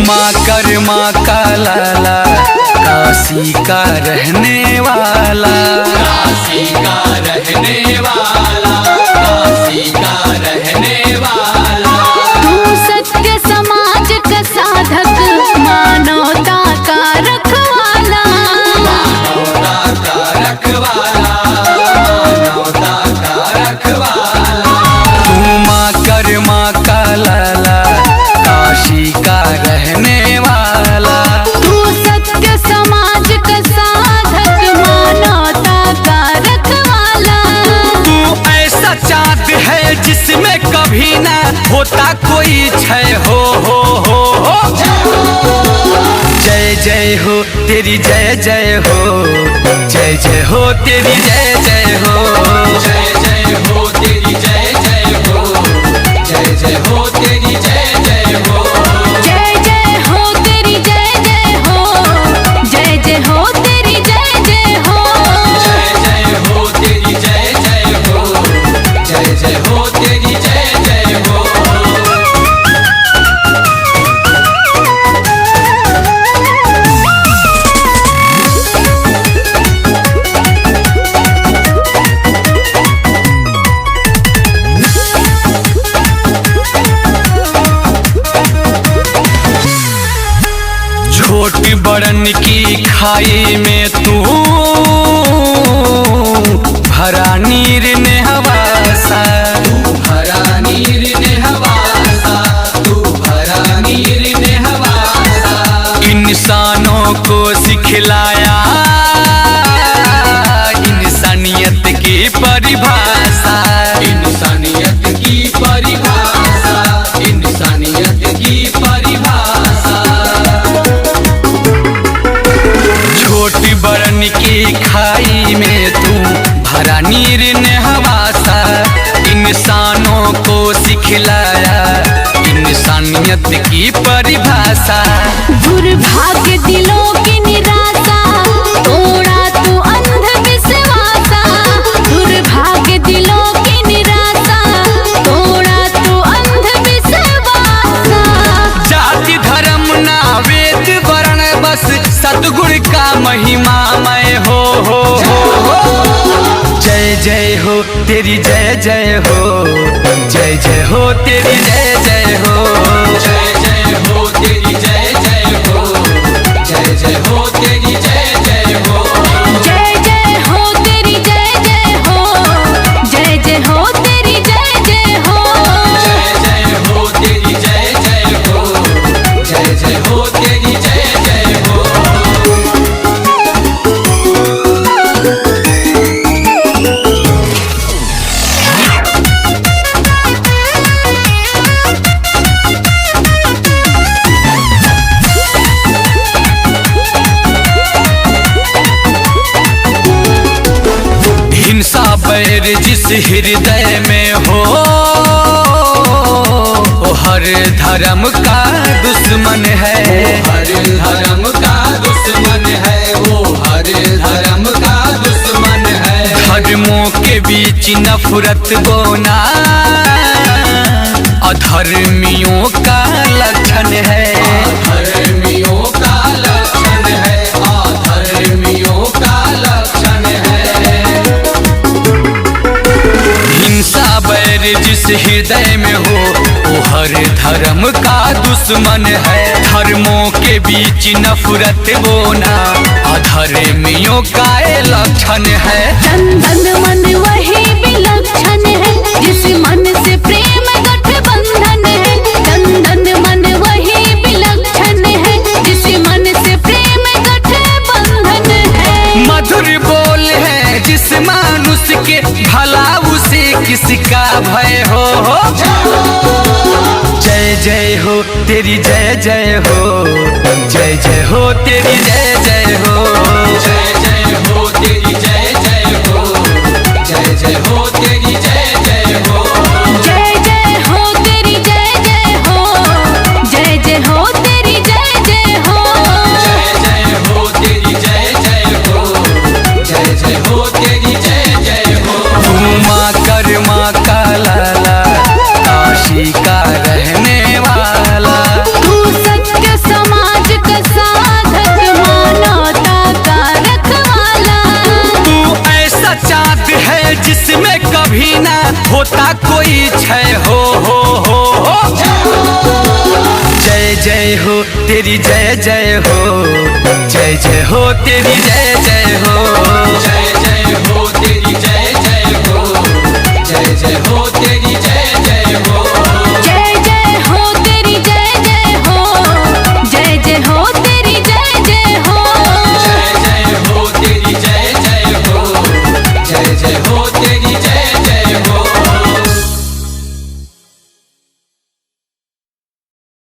माँ कर्मा का लाला, काशी का रहने वाला, काशी का रहने वाला, काशी का रहने वाला। तू सत्य समाज का साधक, मानवता का रखवाला, मानवता का रखवाला, मानवता का रखवाला। तू माँ कर्मा का लाला, काशी का रहने वाला। तू सत्य समाज का साधक, मानवता का रखवाला। तू ऐसा चाँद है जिसमें कभी ना होता कोई क्षय हो। जय जय हो तेरी जय जय हो, जय जय हो तेरी जय जय हो, जय जय हो तेरी जय जय हो, जय जय हो तेरी जय जय हो, जय जय हो तेरी जय जय हो, जय जय हो तेरी जय जय हो, जय जय हो तेरी जय जय हो, जय जय हो तेरी जय जय हो। छोटी बड़न की खाई में तू भरा नीर ने हवासा। तू भरा नीर ने हवासा, तू भरा नीर ने हवासा। इंसानों को सिखलाया इंसानियत की परिभाषा, इंसानियत की परिभाषा, इंसानियत की परिभाषा। छोटी बरन की खाई में तू भरा नीर ने हवासा। इंसानों को सिखलाया इंसानियत की परिभाषा। दुर्भाग्य दिलों की निराशा, तोड़ा तू अंधविश्वासा। दुर्भाग्य दिलों की निराशा, तोड़ा तू अंधविश्वासा। जाति धर्म ना वेद वर्ण, बस सतगुण का महिमा मय हो। जय जय हो तेरी जय जय हो, जय जय हो तेरी जय जय हो, जय जय हो तेरी जय जय हो, जय जय हो तेरी जय जय हो, जय जय हो तेरी जय जय हो, जय जय हो तेरी जय जय हो, जय जय हो तेरी जय जय हो, जय जय हो तेरी जय जय हो। हिंसा बैर जिस हृदय में हो, वो हर धर्म का दुश्मन है। हर धर्म का दुश्मन है, वो हर धर्म का दुश्मन है। धर्मों के बीच नफरत बोना अधर्मियों का लक्षण है। अधर्मियों का लक्षण है, अधर्मियों का लक्षण है। हिंसा बैर जिस हृदय में हो, वो हर धर्म का दुश्मन है। धर्मों के बीच नफरत बोना अधर्मियों का लक्षण है। तन धन मन वही विलक्षण है, जिस मन से प्रेम गठबंधन है। तन धन मन वही विलक्षण है, जिस मन से प्रेम गठबंधन है। मधुर बोल है जिस मानुष के, भला उसे किसका भय हो। जय जय हो तेरी जय जय हो, जय जय हो तेरी जय जय हो, जय जय हो तेरी जय जय हो, जय जय हो तेरी जय जय हो, जय जय हो तेरी जय जय हो, जय जय हो तेरी जय जय हो, जय जय हो तेरी जय जय हो, जय जय हो तेरी जय जय हो। तू माँ कर्मा का लाला, काशी का रहने वाला। तू सत्य होता कोई क्षय हो जय जय हो तेरी जय जय हो, जय जय हो तेरी जय जय हो, जय जय हो तेरी जय जय हो, जय जय हो तेरी